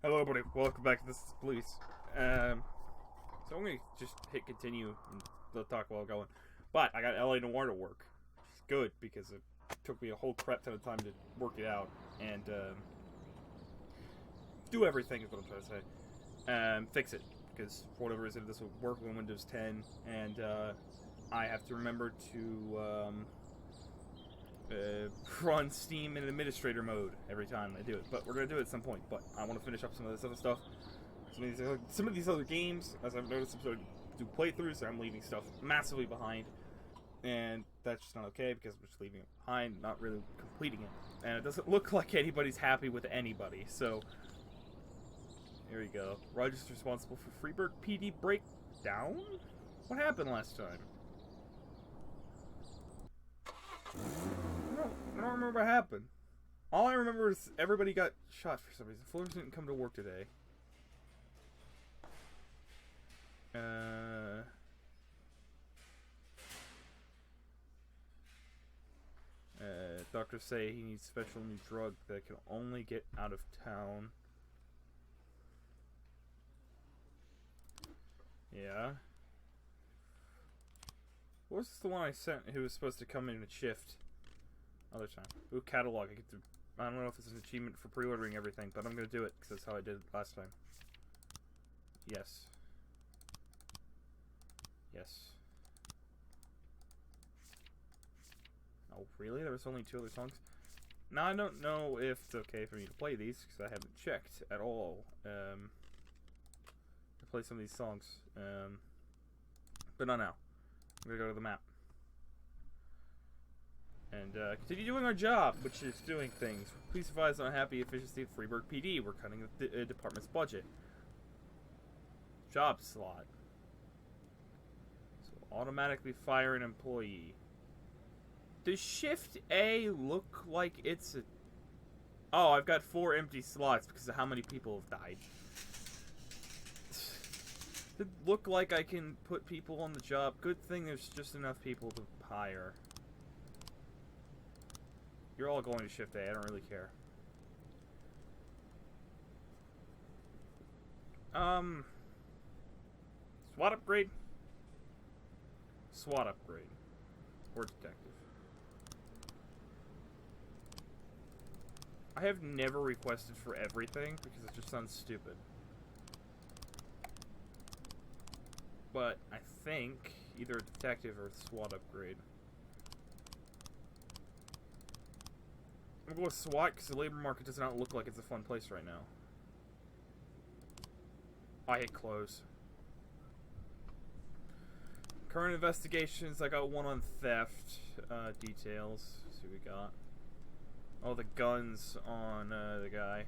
Hello, everybody. Welcome back to This is Police. So I'm gonna just hit continue and let talk while going. But I got LA Noir to work, which is good because it took me a whole crap ton of time to work it out and do everything is what I'm trying to say. Fix it because for whatever reason this will work on Windows 10, and I have to remember to run Steam in administrator mode every time I do it. But we're gonna do it at some point. But I want to finish up some of this other stuff. Some of these other games, as I've noticed, I'm starting to do playthroughs, so I'm leaving stuff massively behind, and that's just not okay because I'm just leaving it behind, not really completing it, and it doesn't look like anybody's happy with anybody. So here we go. Roger's responsible for Freeburg PD breakdown. What happened last time? I don't remember what happened. All I remember is everybody got shot for some reason. Fullers didn't come to work today. Doctors say he needs special new drug that can only get out of town. Yeah. What was the one I sent who was supposed to come in and shift? Other time. Ooh, catalog. I don't know if it's an achievement for pre-ordering everything, but I'm gonna do it because that's how I did it last time. Yes. Yes. Oh, really? There was only 2 other songs? Now, I don't know if it's okay for me to play these because I haven't checked at all. To play some of these songs. But not now. I'm gonna go to the map. And continue doing our job, which is doing things. Please advise on happy efficiency of Freeburg PD. We're cutting the department's budget. Job slot. So automatically fire an employee. Does Shift A look like it's a... Oh, I've got 4 empty slots because of how many people have died. Does it look like I can put people on the job? Good thing there's just enough people to hire. You're all going to Shift A, I don't really care. SWAT upgrade? SWAT upgrade. Or detective. I have never requested for everything because it just sounds stupid. But I think either a detective or a SWAT upgrade. I'm gonna go with SWAT because the labor market does not look like it's a fun place right now. I hit close. Current investigations, I got one on theft. Details. Let's see what we got. Oh, the guns on the guy.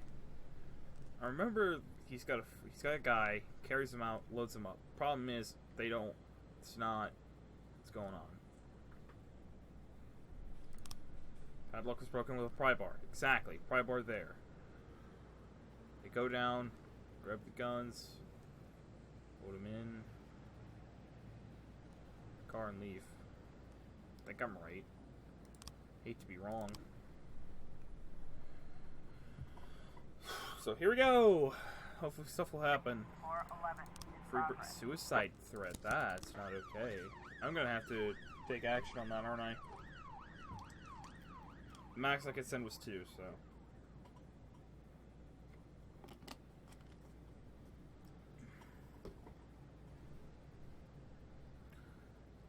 I remember he's got a guy, carries him out, loads him up. Problem is, they don't. It's not. What's going on? Padlock was broken with a pry bar. Exactly. Pry bar there. They go down, grab the guns, load them in, car and leave. I think I'm right. Hate to be wrong. So here we go. Hopefully stuff will happen. Suicide threat. That's not okay. I'm gonna have to take action on that, aren't I? The max I could send was 2, so.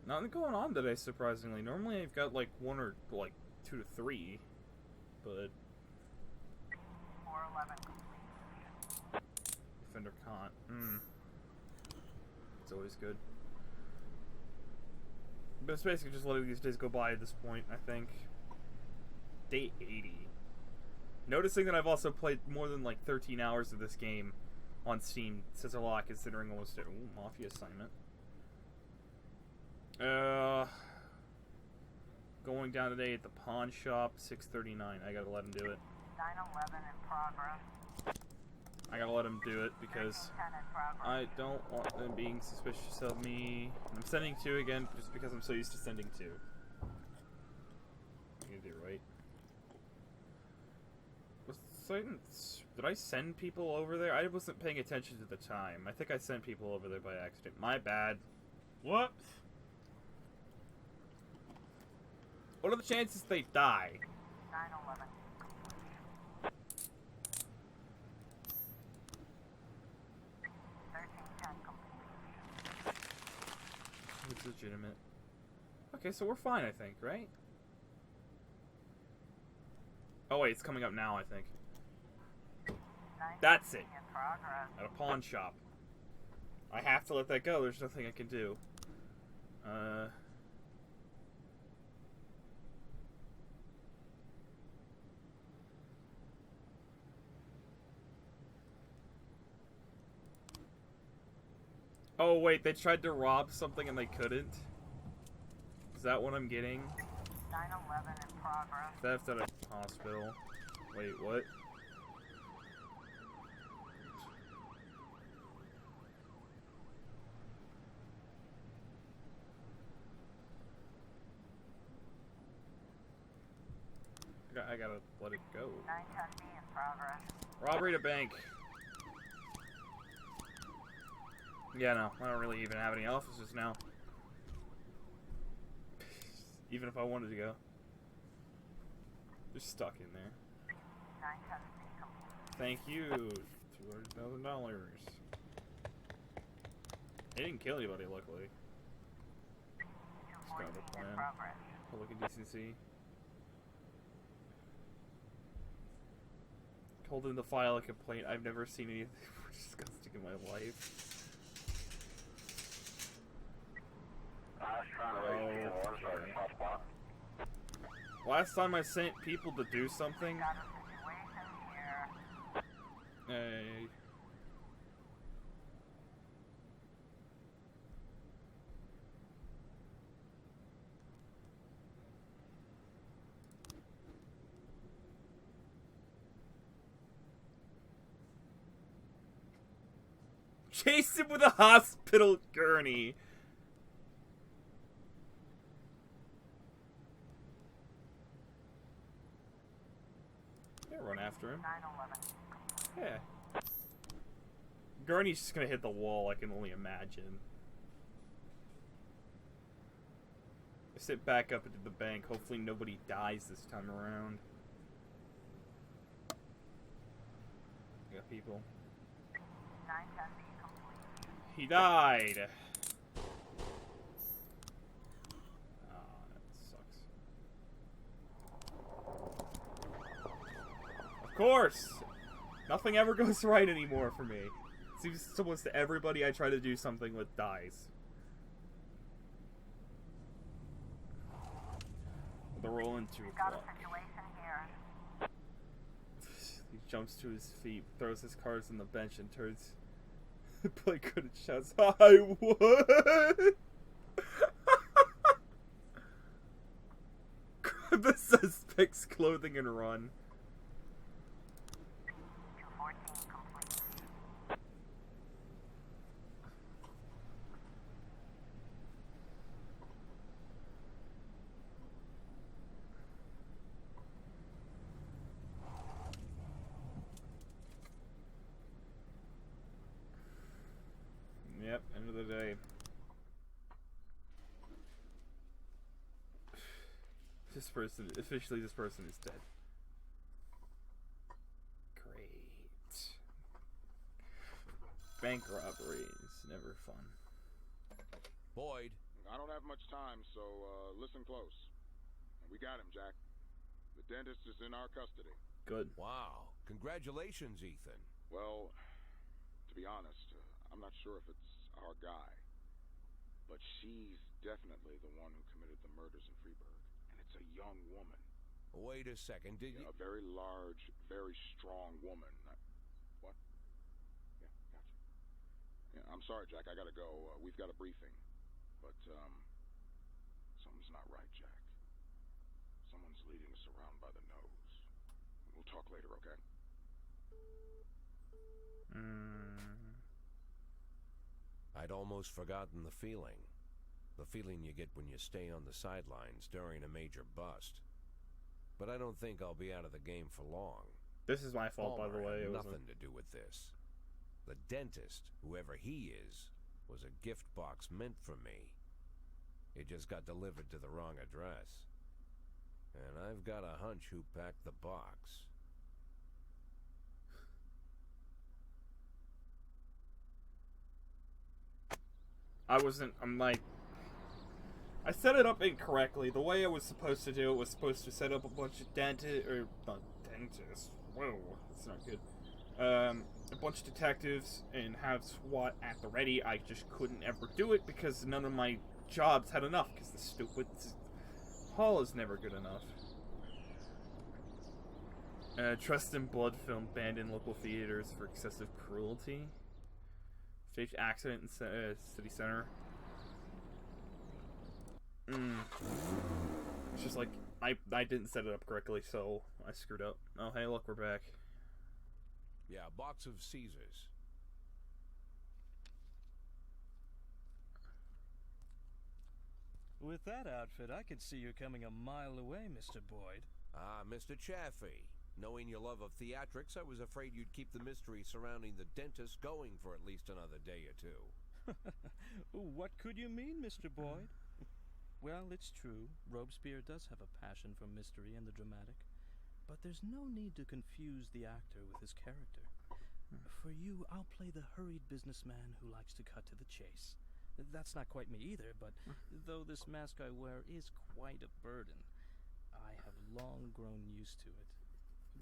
Nothing going on today, surprisingly. Normally I've got like 1 or like 2 to 3, but. 411. Defender can't. It's always good. But it's basically just letting these days go by at this point, I think. Day 80. Noticing that I've also played more than like 13 hours of this game on Steam says a lot considering almost it. Ooh, mafia assignment. Going down today at the pawn shop, 6:39. I gotta let him do it. 911 in progress. I gotta let him do it because I don't want them being suspicious of me. I'm sending 2 again just because I'm so used to sending 2. I'm gonna do it right. Was Did I send people over there? I wasn't paying attention to the time. I think I sent people over there by accident. My bad. Whoops. What are the chances they die? 911. It's legitimate. Okay, so we're fine, I think, right? Oh wait, it's coming up now, I think. That's it. At a pawn shop. I have to let that go. There's nothing I can do. Oh wait, they tried to rob something and they couldn't? Is that what I'm getting? 911 in progress. Theft at a hospital. Wait, what? I gotta let it go. 910B in progress. Robbery to bank. Yeah, no, I don't really even have any offices now. Even if I wanted to go. They're stuck in there. 910B complete. Thank you. $200,000. They didn't kill anybody, luckily. 214 in progress. Public indecency. Holding the file a complaint. I've never seen anything more disgusting in my life. Last time I sent people to do something. Got a situation here. Hey. Chase him with a hospital gurney. Yeah, run after him. 911. Yeah. Gurney's just gonna hit the wall, I can only imagine. I sit back up into the bank. Hopefully nobody dies this time around. I got people. 910B complete. He died. Ah, that sucks. Of course! Nothing ever goes right anymore for me. Seems almost everybody I try to do something with dies. They're rolling to a Got a block. situation here. He jumps to his feet, throws his cards on the bench, and turns. Blake Gooden shouts, "Hi, what?" Grab the suspect's clothing and run. 214 complete. Yep, end of the day. This person, officially this person is dead. Great. Bank robberies, never fun. Boyd. I don't have much time, so listen close. We got him, Jack. The dentist is in our custody. Good. Wow. Congratulations, Ethan. Well, to be honest, I'm not sure if it's our guy. But she's definitely the one who committed the murders in Freeburg. And it's a young woman. Wait a second, did you... A very large, very strong woman. What? Yeah, gotcha. Yeah, I'm sorry, Jack. I gotta go. We've got a briefing. But, something's not right, Jack. Someone's leading us around by the nose. We'll talk later, okay? I'd almost forgotten the feeling. The feeling you get when you stay on the sidelines during a major bust. But I don't think I'll be out of the game for long. This is my fault, by the Palmer way. had It was nothing to do with this. The dentist, whoever he is, was a gift box meant for me. It just got delivered to the wrong address. And I've got a hunch who packed the box. I set it up incorrectly. The way I was supposed to do it was supposed to set up a bunch of not dentists. Whoa, that's not good. A bunch of detectives and have SWAT at the ready. I just couldn't ever do it because none of my jobs had enough because the stupid hall is never good enough. Trust in Blood film banned in local theaters for excessive cruelty. Staged accident in city center. It's just like I didn't set it up correctly, so I screwed up. Oh, hey, look, we're back. Yeah, a box of Caesars. With that outfit, I could see you coming a mile away, Mr. Boyd. Ah, Mr. Chaffee. Knowing your love of theatrics, I was afraid you'd keep the mystery surrounding the dentist going for at least another day or two. What could you mean, Mr. Boyd? Well, it's true. Robespierre does have a passion for mystery and the dramatic. But there's no need to confuse the actor with his character. For you, I'll play the hurried businessman who likes to cut to the chase. That's not quite me either, but though this mask I wear is quite a burden, I have long grown used to it.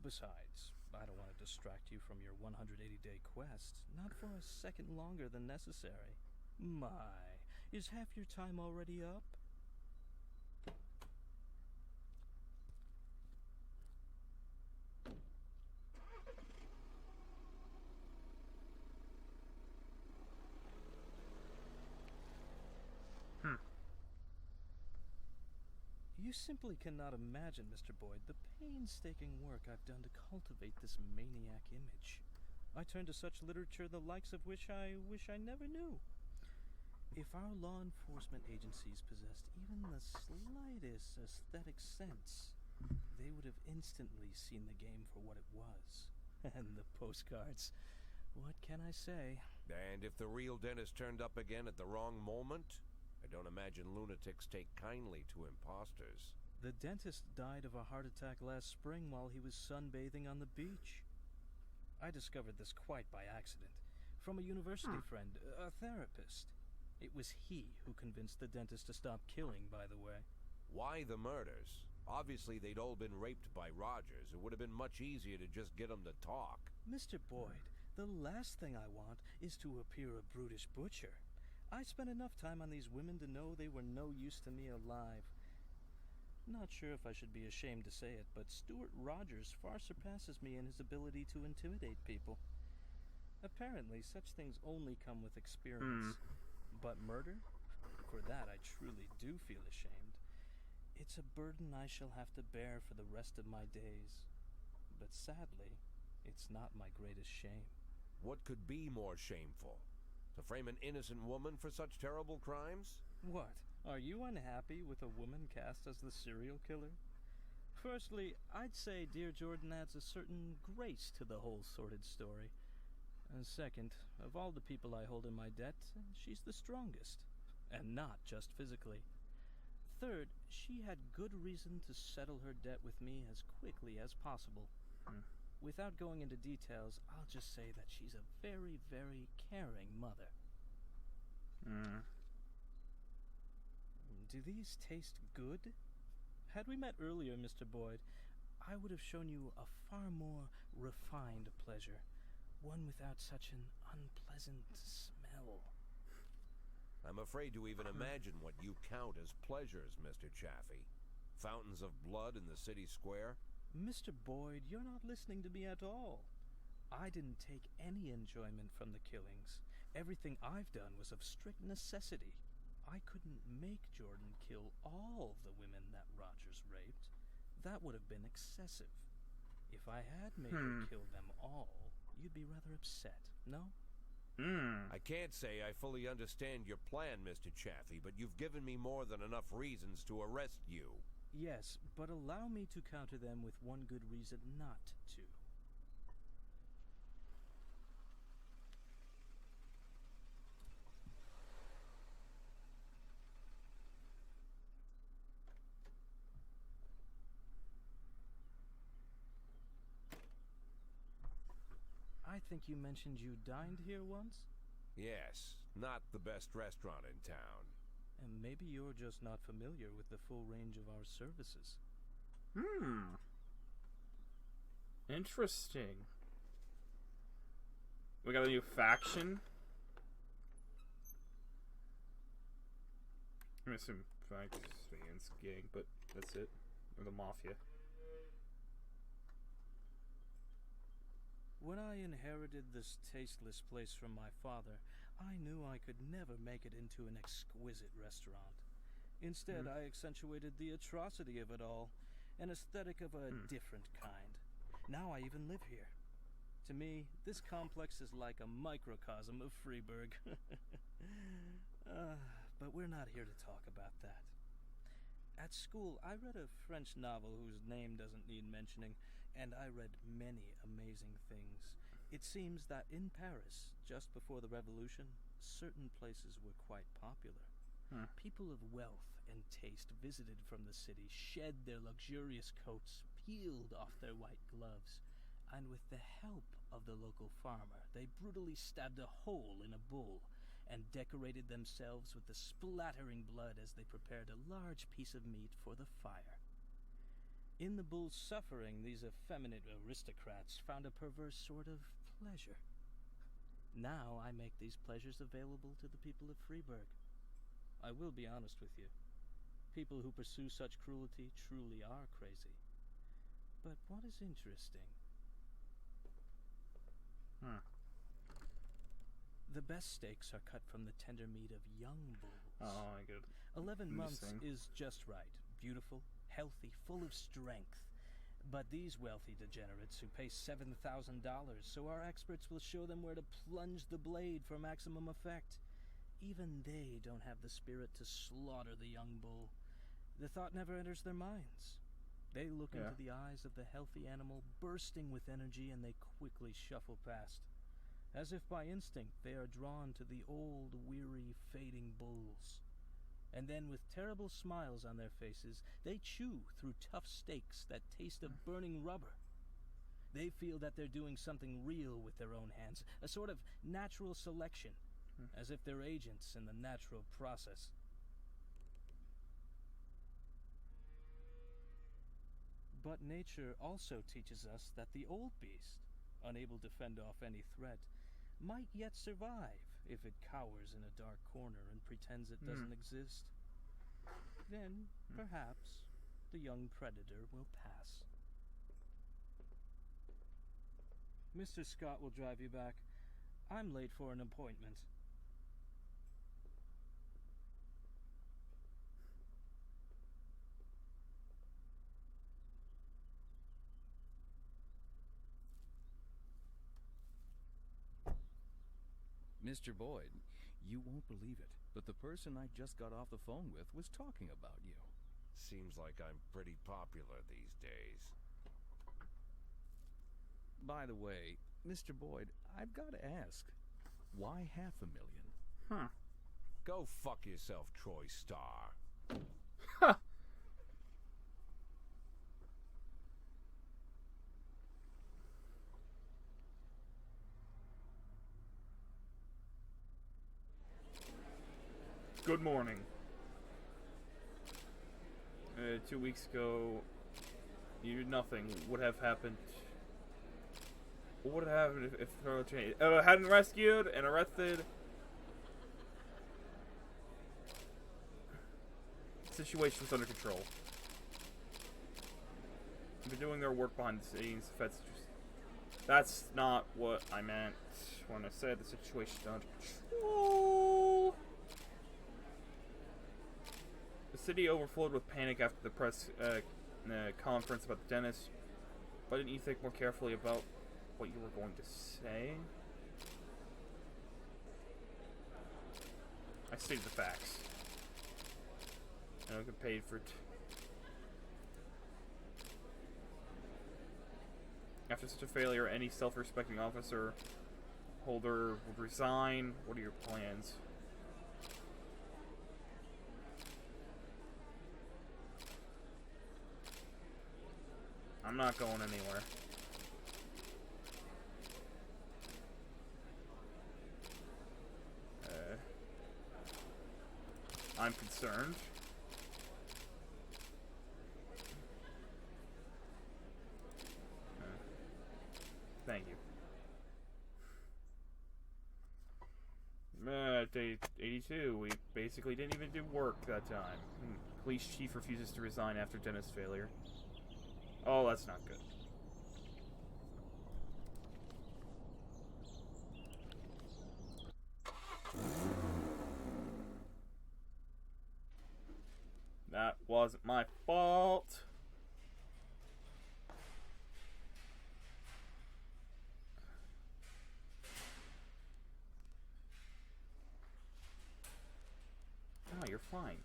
Besides, I don't want to distract you from your 180-day quest, not for a second longer than necessary. My, is half your time already up? You simply cannot imagine, Mr. Boyd, the painstaking work I've done to cultivate this maniac image. I turn to such literature the likes of which I wish I never knew. If our law enforcement agencies possessed even the slightest aesthetic sense, they would have instantly seen the game for what it was. And the postcards, what can I say? And if the real dentist turned up again at the wrong moment? I don't imagine lunatics take kindly to imposters. The dentist died of a heart attack last spring while he was sunbathing on the beach. I discovered this quite by accident, from a university friend, a therapist. It was he who convinced the dentist to stop killing, by the way. Why the murders? Obviously they'd all been raped by Rogers. It would have been much easier to just get them to talk. Mr. Boyd, the last thing I want is to appear a brutish butcher. I spent enough time on these women to know they were no use to me alive. Not sure if I should be ashamed to say it, but Stuart Rogers far surpasses me in his ability to intimidate people. Apparently, such things only come with experience. But murder? For that I truly do feel ashamed. It's a burden I shall have to bear for the rest of my days. But sadly, it's not my greatest shame. What could be more shameful? To frame an innocent woman for such terrible crimes? What? Are you unhappy with a woman cast as the serial killer? Firstly, I'd say Dear Jordan adds a certain grace to the whole sordid story. And second, of all the people I hold in my debt, she's the strongest. And not just physically. Third, she had good reason to settle her debt with me as quickly as possible. Without going into details, I'll just say that she's a very, very caring mother. Do these taste good? Had we met earlier, Mr. Boyd, I would have shown you a far more refined pleasure. One without such an unpleasant smell. I'm afraid to even imagine what you count as pleasures, Mr. Chaffee. Fountains of blood in the city square? Mr. Boyd, you're not listening to me at all. I didn't take any enjoyment from the killings. Everything I've done was of strict necessity. I couldn't make Jordan kill all the women that Rogers raped. That would have been excessive. If I had made her kill them all, you'd be rather upset, no? I can't say I fully understand your plan, Mr. Chaffee, but you've given me more than enough reasons to arrest you. Yes, but allow me to counter them with one good reason not to. I think you mentioned you dined here once? Yes, not the best restaurant in town. And maybe you're just not familiar with the full range of our services. Interesting. We got a new faction. I'm assuming fans gang, but that's it. Or the mafia. When I inherited this tasteless place from my father, I knew I could never make it into an exquisite restaurant. Instead, I accentuated the atrocity of it all, an aesthetic of a different kind. Now I even live here. To me, this complex is like a microcosm of Freeburg. But we're not here to talk about that. At school, I read a French novel whose name doesn't need mentioning, and I read many amazing things. It seems that in Paris, just before the revolution, certain places were quite popular. People of wealth and taste visited from the city, shed their luxurious coats, peeled off their white gloves, and with the help of the local farmer, they brutally stabbed a hole in a bull and decorated themselves with the splattering blood as they prepared a large piece of meat for the fire. In the bull's suffering, these effeminate aristocrats found a perverse sort of pleasure. Now I make these pleasures available to the people of Freeburg. I will be honest with you. People who pursue such cruelty truly are crazy. But what is interesting? The best steaks are cut from the tender meat of young bulls. Oh, I get it. 11 months Interesting. is just right. Beautiful, healthy, full of strength. But these wealthy degenerates who pay $7,000, so our experts will show them where to plunge the blade for maximum effect. Even they don't have the spirit to slaughter the young bull. The thought never enters their minds. They look into the eyes of the healthy animal, bursting with energy, and they quickly shuffle past. As if by instinct, they are drawn to the old, weary, fading bulls. And then, with terrible smiles on their faces, they chew through tough steaks that taste of burning rubber. They feel that they're doing something real with their own hands, a sort of natural selection, as if they're agents in the natural process. But nature also teaches us that the old beast, unable to fend off any threat, might yet survive if it cowers in a dark corner and pretends it doesn't exist. Then, perhaps, the young predator will pass. Mr. Scott will drive you back. I'm late for an appointment. Mr. Boyd, you won't believe it, but the person I just got off the phone with was talking about you. Seems like I'm pretty popular these days. By the way, Mr. Boyd, I've got to ask, why $500,000? Go fuck yourself, Troy Starr. Good morning. 2 weeks ago, you did nothing. What would have happened? What would have happened if Thorough changed? Hadn't rescued and arrested. The situation was under control. They're doing their work behind the scenes. That's not what I meant when I said the situation is under control. The city overflowed with panic after the press conference about the dentist. Why didn't you think more carefully about what you were going to say? I stated the facts. I don't get paid for it. After such a failure, any self-respecting officer holder would resign. What are your plans? I'm not going anywhere. I'm concerned. Thank you. Day 82, we basically didn't even do work that time. Police chief refuses to resign after dentist failure. Oh, that's not good. That wasn't my fault. Oh, you're fine.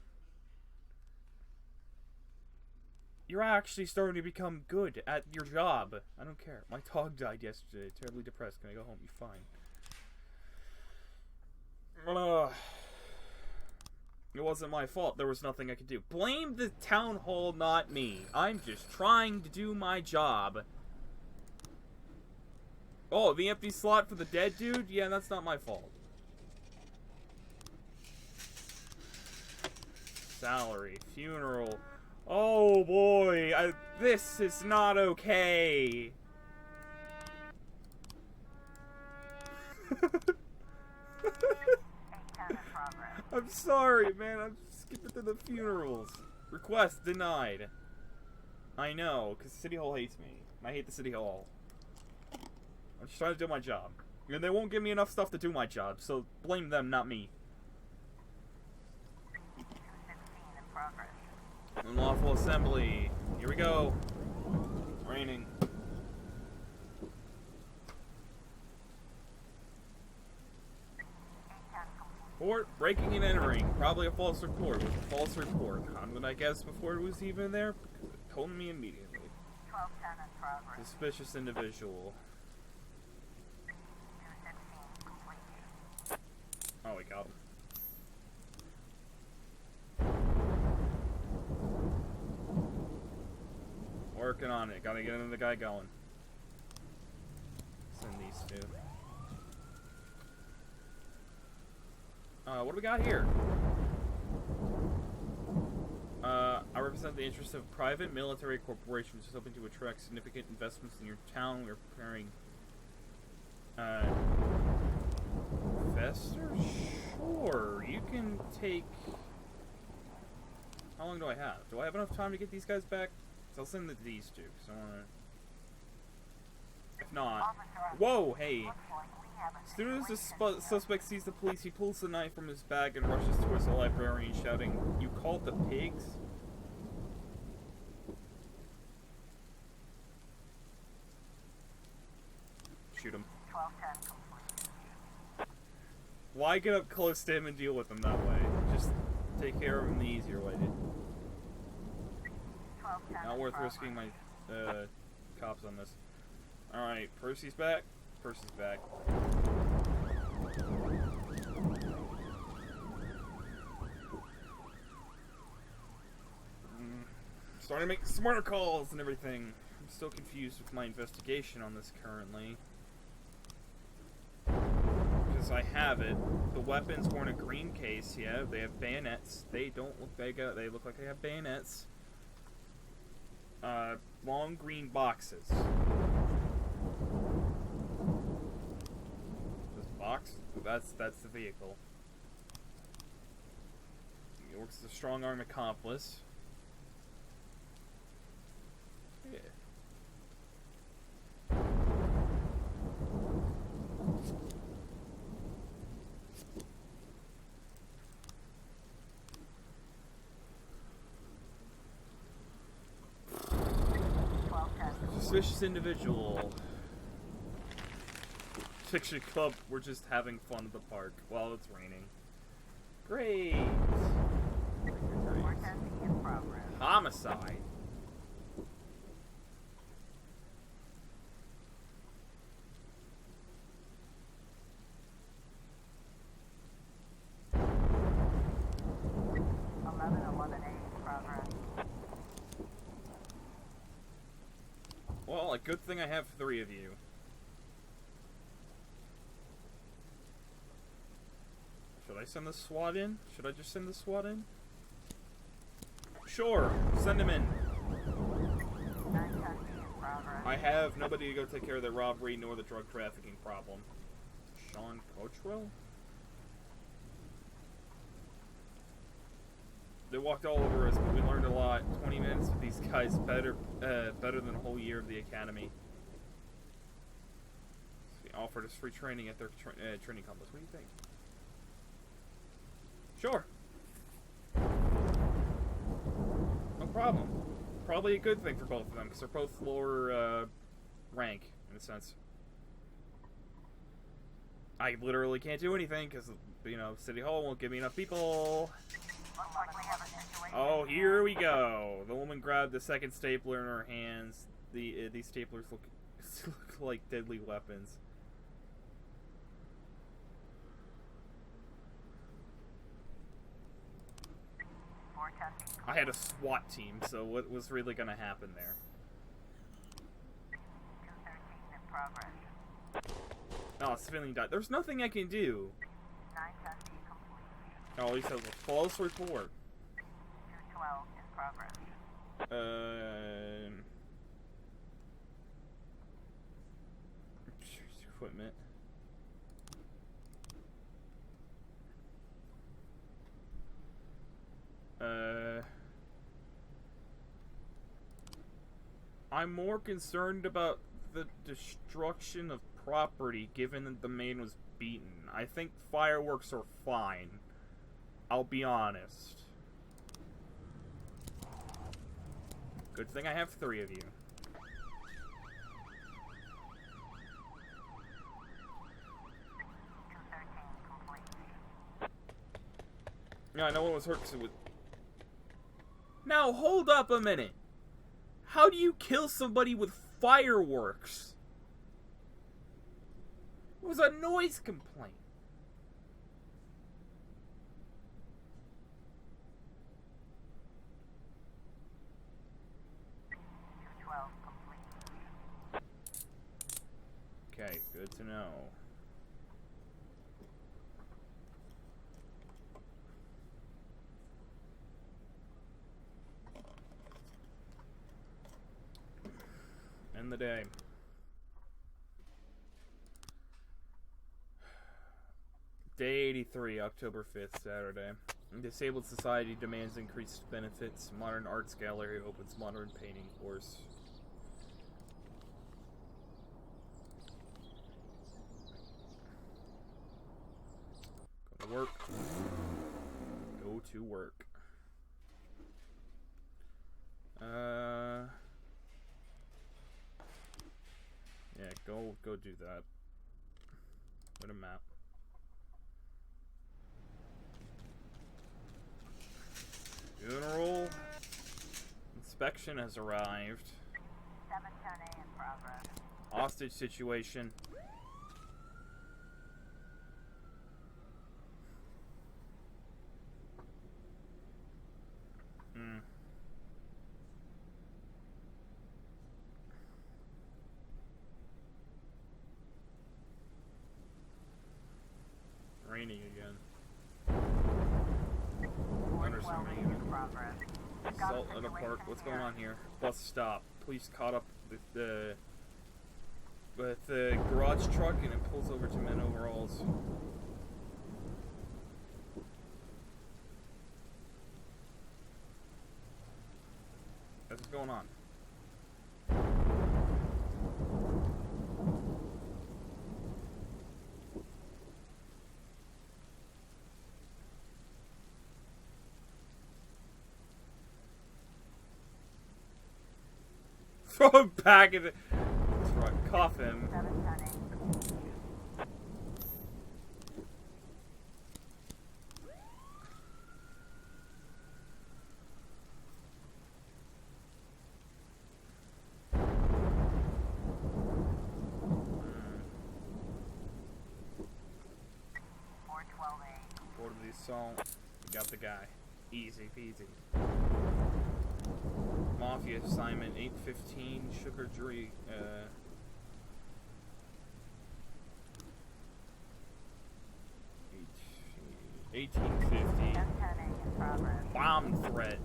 You're actually starting to become good at your job. I don't care. My dog died yesterday. Terribly depressed. Can I go home? You're fine. It wasn't my fault. There was nothing I could do. Blame the town hall, not me. I'm just trying to do my job. Oh, the empty slot for the dead dude? Yeah, that's not my fault. Salary, funeral. Oh boy, this is not okay. I'm sorry, man. I'm skipping to the funerals. Request denied. I know, because City Hall hates me. I hate the City Hall. I'm just trying to do my job. And they won't give me enough stuff to do my job, so blame them, not me. 216 in progress. Unlawful assembly. Here we go. It's raining. Report, breaking and entering. Probably a false report. It was a false report. How did I guess before it was even there? Because it told me immediately. 1210 in progress. Suspicious individual. 216 complete. Oh, we got him. Working on it. Gotta get the guy going. Send these two. What do we got here? I represent the interests of private military corporations which is hoping to attract significant investments in your town. We're preparing investor? Sure. You can take... How long do I have? Do I have enough time to get these guys back? So I'll send these two, because I want to... If not... Whoa, hey! As soon as the suspect sees the police, he pulls the knife from his bag and rushes towards the librarian, shouting, "You called the pigs?" Shoot him. 1210 complete. Why get up close to him and deal with him that way? Just take care of him the easier way, dude. 1210 Not worth risking my cops on this. Alright, Percy's back. Percy's back. Starting to make smarter calls and everything. I'm still confused with my investigation on this currently. Because I have it. The weapons were in a green case, yeah. They have bayonets. They don't look big. They look like they have bayonets. Long green boxes. This box? That's the vehicle. He works as a strong arm accomplice. Yeah. Suspicious individual. Picture club, we're just having fun at the park while it's raining. Great! 410 in progress. Homicide. Well, a good thing I have 3 of you. Should I I send the SWAT in? Should I just send the SWAT in? Sure, send him in. 910 in progress. I have nobody to go take care of the robbery nor the drug trafficking problem. Sean Coachwell? They walked all over us, but we learned a lot. 20 minutes with these guys, better than a whole year of the academy. They offered us free training at their training complex. What do you think? Sure. No problem. Probably a good thing for both of them, because they're both lower rank, in a sense. I literally can't do anything, because, you know, City Hall won't give me enough people. Looks like we have a situation. Oh, here we go. The woman grabbed the second stapler in her hands. These staplers look like deadly weapons. I had a SWAT team, so what was really going to happen there? 213 in progress. Oh, civilian died. There's nothing I can do. 910 complete. Oh, at least that was a false report. 212 in progress. Equipment. I'm more concerned about the destruction of property, given that the man was beaten. I think fireworks are fine. I'll be honest. Good thing I have 3 of you. Yeah, no one was hurt because it was... Now, hold up a minute. How do you kill somebody with fireworks? It was a noise complaint. Okay, good to know. End the day. Day 83, October 5th, Saturday. Disabled Society demands increased benefits. Modern Arts Gallery opens modern painting course. Go to work. Go to work. Yeah, go do that. What a map. Funeral. Inspection has arrived. 710A in progress. Hostage situation. Raining again. Thunderstorming again. Assault at a park. What's going on here? Bus stop. Police caught up with the garage truck and it pulls over 2 men overalls. That's what's going on. Throw him back in the truck. Cuff him. 710A. Board of the assault. We got the guy. Easy peasy. Mafia assignment 815 Sugar Tree. 8 1850. 1010A in progress. Bomb threat.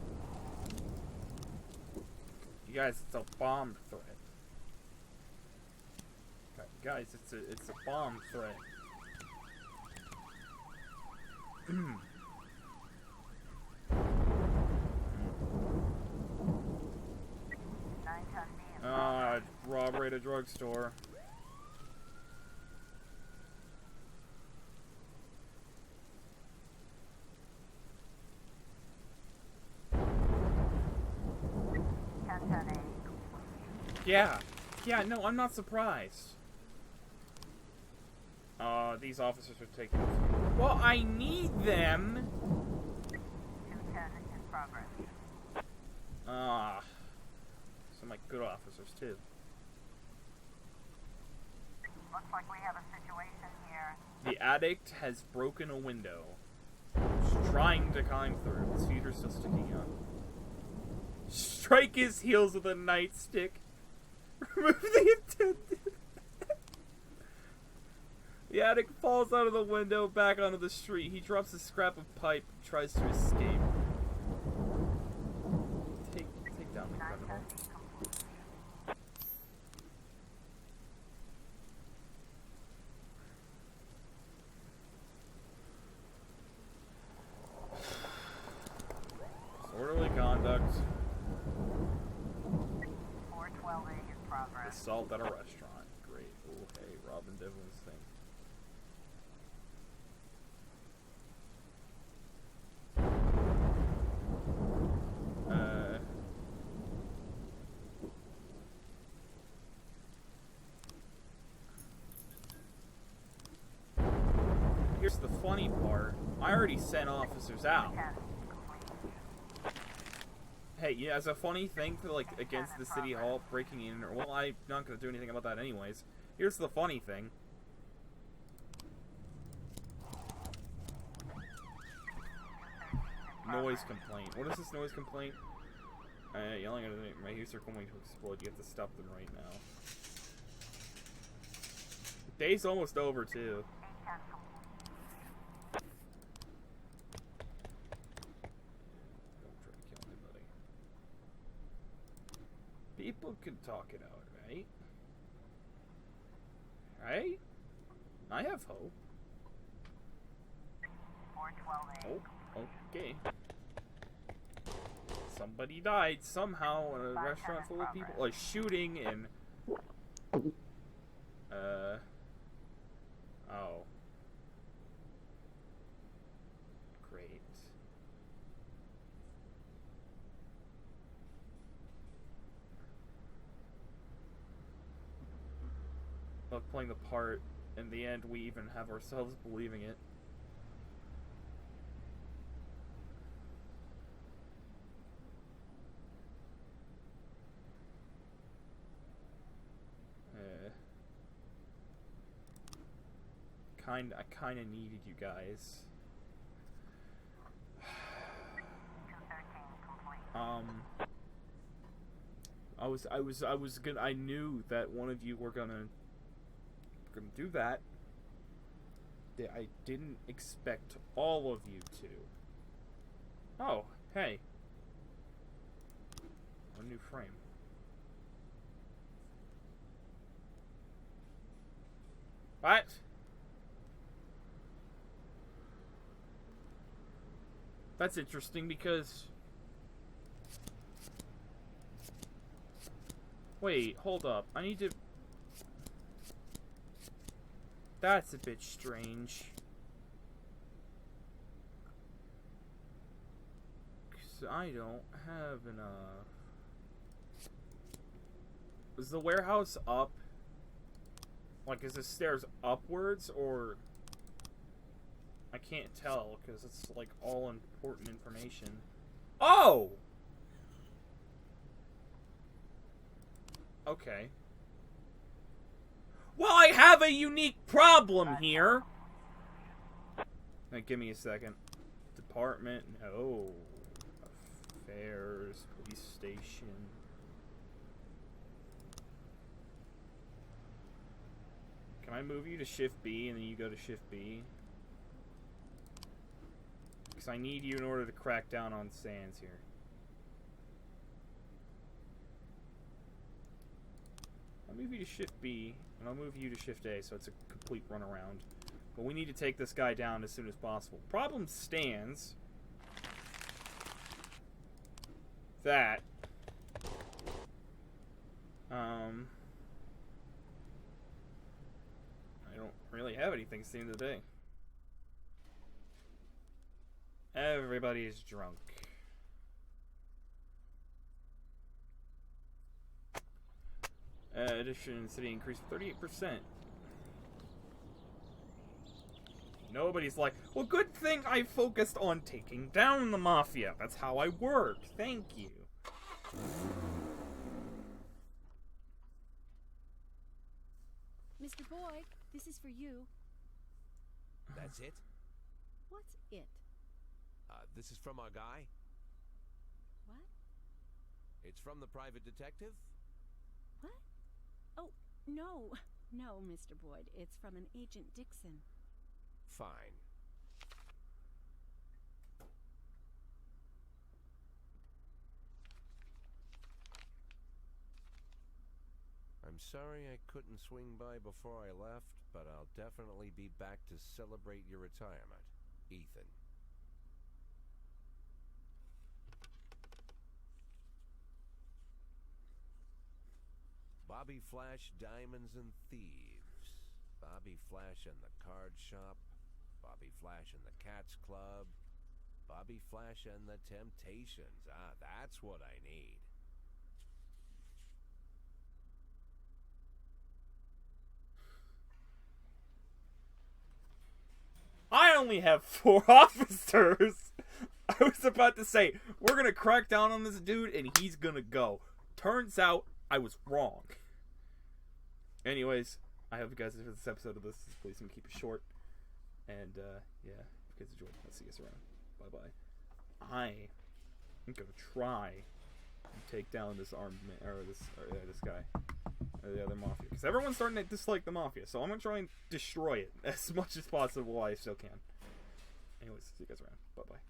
You guys, it's a bomb threat. Guys, it's a bomb threat. 910B in Robbery at a drugstore. Yeah. Yeah, no, I'm not surprised. These officers are taking... Well, I need them! 210 in progress. Some like good officers, too. Looks like we have a situation here. The addict has broken a window. He's trying to climb through. His feet are still sticking out. Strike his heels with a nightstick. Remove the attendant. The addict falls out of the window back onto the street. He drops a scrap of pipe and tries to escape. Take down the criminal. Disorderly conduct. 412A in progress. Assault at a restaurant. Great. Oh, hey, Robin Devlin's thing. Here's the funny part. I already sent officers out. 10 complete. Hey, yeah, as a funny thing for, like, against the city hall breaking in, or, well, I'm not gonna do anything about that anyways. Here's the funny thing. Noise complaint. What is this noise complaint? Yelling at my ears are going to explode. You have to stop them right now. Day's almost over, too. 810 complete. Don't try to kill anybody. People can talk it out, right? Right? I have hope. 412A. Oh, okay. Somebody died somehow in a restaurant full of people. Like shooting and. Oh. Great. Love playing the part. In the end, we even have ourselves believing it. I kind of needed you guys. 213 complete. I was gonna. I knew that one of you were gonna do that. I didn't expect all of you to. Oh, hey. A new frame. What? That's interesting because... Wait, hold up. I need to... That's a bit strange. 'Cause I don't have enough. Is the warehouse up? Like, is the stairs upwards, or... I can't tell, because it's, like, all important information. Oh! Okay. Well, I have a unique problem here! Now, give me a second. Department, no. Affairs, police station. Can I move you to Shift B, and then you go to Shift B? Because I need you in order to crack down on Sans here. I'll move you to Shift B, and I'll move you to Shift A, so it's a complete runaround. But we need to take this guy down as soon as possible. Problem stands that I don't really have anything at the end of the day. Everybody is drunk. Addition city increased 38%. Nobody's like, well, good thing I focused on taking down the mafia. That's how I work. Thank you. Mr. Boyd, this is for you. That's it? What's it? This is from our guy? What? It's from the private detective? What? Oh, no. No, Mr. Boyd. It's from an Agent Dixon. Fine. I'm sorry I couldn't swing by before I left, but I'll definitely be back to celebrate your retirement. Ethan. Bobby Flash, Diamonds and Thieves. Bobby Flash and the Card Shop. Bobby Flash and the Cats Club. Bobby Flash and the Temptations. Ah, that's what I need. I only have 4 officers. I was about to say, we're going to crack down on this dude and he's going to go. Turns out, I was wrong. Anyways, I hope you guys enjoyed this episode of this. Please keep it short. And, yeah, if you guys enjoyed, I'll see you guys around. Bye-bye. I am going to try and take down this this guy. Or the other mafia. Because everyone's starting to dislike the mafia. So I'm going to try and destroy it as much as possible while I still can. Anyways, see you guys around. Bye-bye.